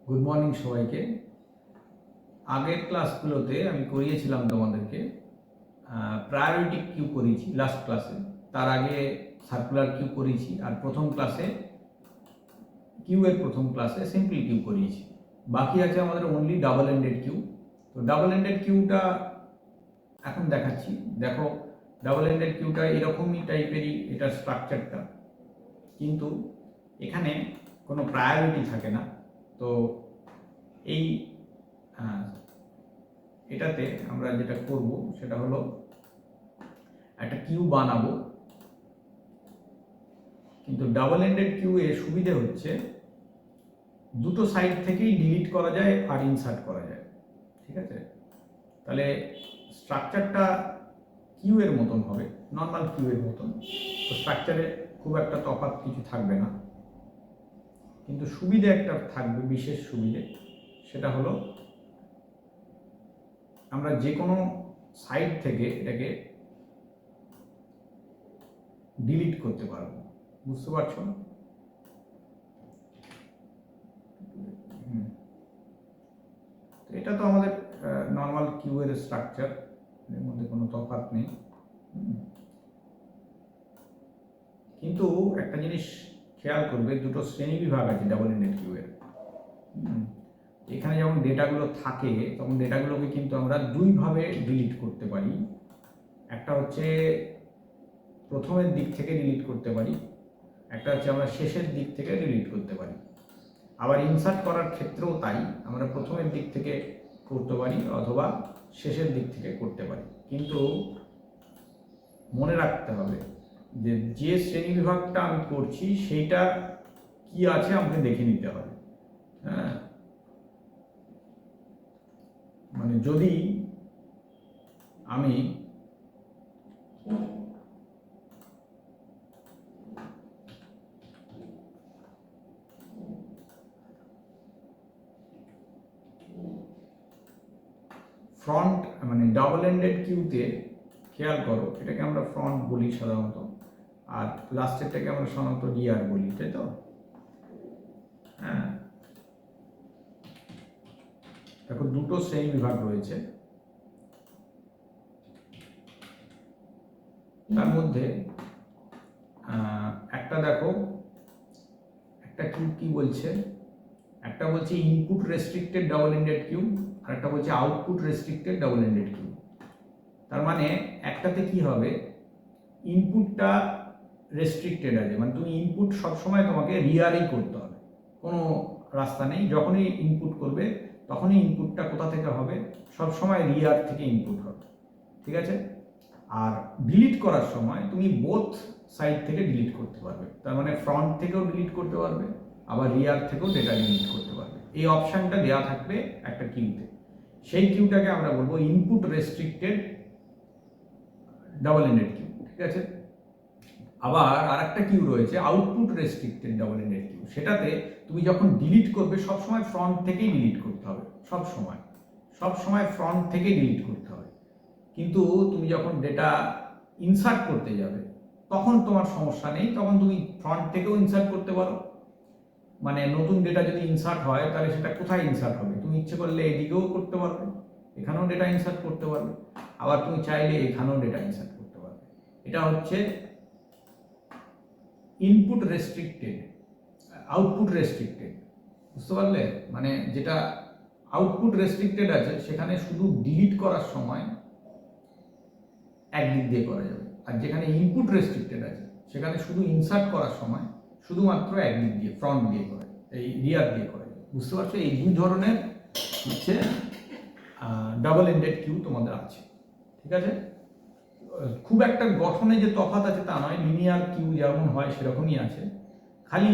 Good morning সবাইকে। আগের ক্লাসগুলোতে আমি করিয়েছিলাম তোমাদেরকে প্রায়োরিটি কিউ করিয়েছি লাস্ট ক্লাসে, তার আগে সার্কুলার কিউ করিয়েছি, আর প্রথম ক্লাসে প্রথম ক্লাসে সিম্পল কিউ করিয়েছি। বাকি আছে আমাদের অনলি ডাবল এন্ডেড কিউ। তো ডাবল এন্ডেড কিউটা এখন দেখাচ্ছি। দেখো, ডাবল এন্ডেড কিউটা এরকমই টাইপেরই এটার স্ট্রাকচারটা, কিন্তু এখানে কোনো প্রায়োরিটি থাকে না। তো এই এটাতে আমরা যেটা করব সেটা হলো একটা কিউ বানাবো, কিন্তু ডাবল এন্ডেড কিউ এর সুবিধে হচ্ছে দুটো সাইড থেকেই ডিলিট করা যায় আর ইনসার্ট করা যায়। ঠিক আছে, তাহলে স্ট্রাকচারটা কিউ এর মতন হবে, নর্মাল কিউ এর মতন। তো স্ট্রাকচারে খুব একটা তফাৎ কিছু থাকবে না, কিন্তু সুবিধে একটা থাকবে, বিশেষ সুবিধে। সেটা হলো আমরা যে কোনো সাইড থেকে এটাকে ডিলিট করতে পারবো। বুঝতে পারছো? এটা তো আমাদের নর্মাল কিউ এর স্ট্রাকচার, এর মধ্যে কোনো তফাৎ নেই। কিন্তু একটা জিনিস খেয়াল করবে, দুটো শ্রেণী বিভাগ আছে ডাবল এন্ডেড কিউ এর। এখানে যখন ডেটাগুলো থাকে তখন ডেটাগুলোকে কিন্তু আমরা দুইভাবে ডিলিট করতে পারি। একটা হচ্ছে প্রথমের দিক থেকে ডিলিট করতে পারি, একটা হচ্ছে আমরা শেষের দিক থেকে ডিলিট করতে পারি। আবার ইনসার্ট করার ক্ষেত্রেও তাই, আমরা প্রথমের দিক থেকে করতে পারি অথবা শেষের দিক থেকে করতে পারি। কিন্তু মনে রাখতে হবে যে যে শ্রেণী বিভাগটা আমি করছি সেইটা কি আছে আমাকে দেখে নিতে হবে। হ্যাঁ, মানে যদি আমি ফ্রন্ট, মানে ডাবল এন্ডেড কিউতে খেয়াল করো, এটাকে আমরা ফ্রন্ট বলি সাধারণত, আর লাস্টেরটাকে আমরা সাধারণত রিয়ার বলি, তাই তো? হ্যাঁ, দেখো দুটো শ্রেণী বিভাগ রয়েছে, তার মধ্যে একটা দেখো, একটা কিউ কি বলছে, একটা বলছে input restricted double ended queue, আর একটা বলছে output restricted double ended queue. তার মানে একটাতে কি হবে, ইনপুটটা রেস্ট্রিক্টেড আছে, মানে তুমি ইনপুট সবসময় তোমাকে রিয়ারেই করতে হবে, কোনো রাস্তা নেই। যখনই ইনপুট করবে তখনই ইনপুটটা কোথা থেকে হবে, সবসময় রিয়ার থেকে ইনপুট হবে। ঠিক আছে, আর ডিলিট করার সময় তুমি বোথ সাইড থেকে ডিলিট করতে পারবে, তার মানে ফ্রন্ট থেকেও ডিলিট করতে পারবে, আবার রিয়ার থেকেও ডেটা ডিলিট করতে পারবে। এই অপশানটা দেওয়া থাকবে একটা কিউতে। সেই কিউটাকে আমরা বলবো input restricted double ended queue. ঠিক আছে, আবার আর একটা কিউ রয়েছে output restricted double ended queue. সেটাতে তুমি যখন ডিলিট করবে সবসময় ফ্রন্ট থেকেই ডিলিট করতে হবে, সবসময় ফ্রন্ট থেকে ডিলিট করতে হবে। কিন্তু তুমি যখন ডেটা ইনসার্ট করতে যাবে তখন তোমার সমস্যা নেই, তখন তুমি ফ্রন্ট থেকেও ইনসার্ট করতে পারো। মানে নতুন ডেটা যদি ইনসার্ট হয় তাহলে সেটা কোথায় ইনসার্ট হবে, তুমি ইচ্ছে করলে এদিকেও করতে পারবে, এখানেও ডেটা ইনসার্ট করতে পারবে, আবার তুমি চাইলে এখানেও ডেটা ইনসার্ট করতে পারবে। এটা হচ্ছে ইনপুট রেস্ট্রিক্টেড, আউটপুট রেস্ট্রিক্টেড। বুঝতে পারলে? মানে যেটা আউটপুট রেস্ট্রিক্টেড আছে সেখানে শুধু ডিলিট করার সময় একদিক দিয়ে করা যাবে, আর যেখানে ইনপুট রেস্ট্রিক্টেড আছে সেখানে শুধু ইনসার্ট করার সময় শুধুমাত্র একদিক দিয়ে, ফ্রন্ট দিয়ে করা যায়, এই রিয়ার দিয়ে করা যায়। বুঝতে পারছো? এই দুই ধরনের হচ্ছে ডাবল এন্ডেড কিউ তোমাদের আছে। ঠিক আছে, খুব একটা গঠনে যে তফাৎ আছে তা নয়, লিনিয়ার কিউ যেমন হয় সেরকমই আছে, খালি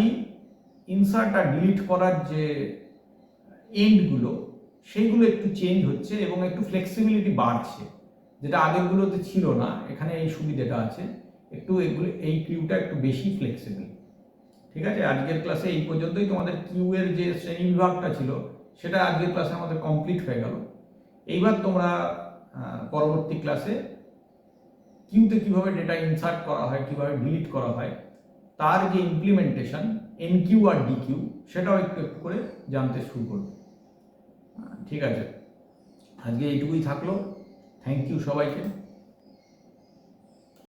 ইনসার্ট আর ডিলিট করার যে এন্ডগুলো সেইগুলো একটু চেঞ্জ হচ্ছে এবং একটু ফ্লেক্সিবিলিটি বাড়ছে, যেটা আগেরগুলোতে ছিল না। এখানে এই সুবিধাটা আছে, একটু এগুলো, এই কিউটা একটু বেশি ফ্লেক্সিবল। ঠিক আছে, আজকের ক্লাসে এই পর্যন্তই। তোমাদের কিউ এর যে শ্রেণী বিভাগটা ছিল সেটা আজকের ক্লাসে আমাদের কমপ্লিট হয়ে গেল। এইবার তোমরা পরবর্তী ক্লাসে কিউতে কিভাবে ডেটা ইনসার্ট করা হয়, কিভাবে ডিলিট করা হয়, তার যে implementation, N Q R D Q সেটাও একটু একটু করে জানতে শুরু করব। ঠিক আছে, আজকে এইটুকুই থাকলো। থ্যাংক ইউ সবাইকে।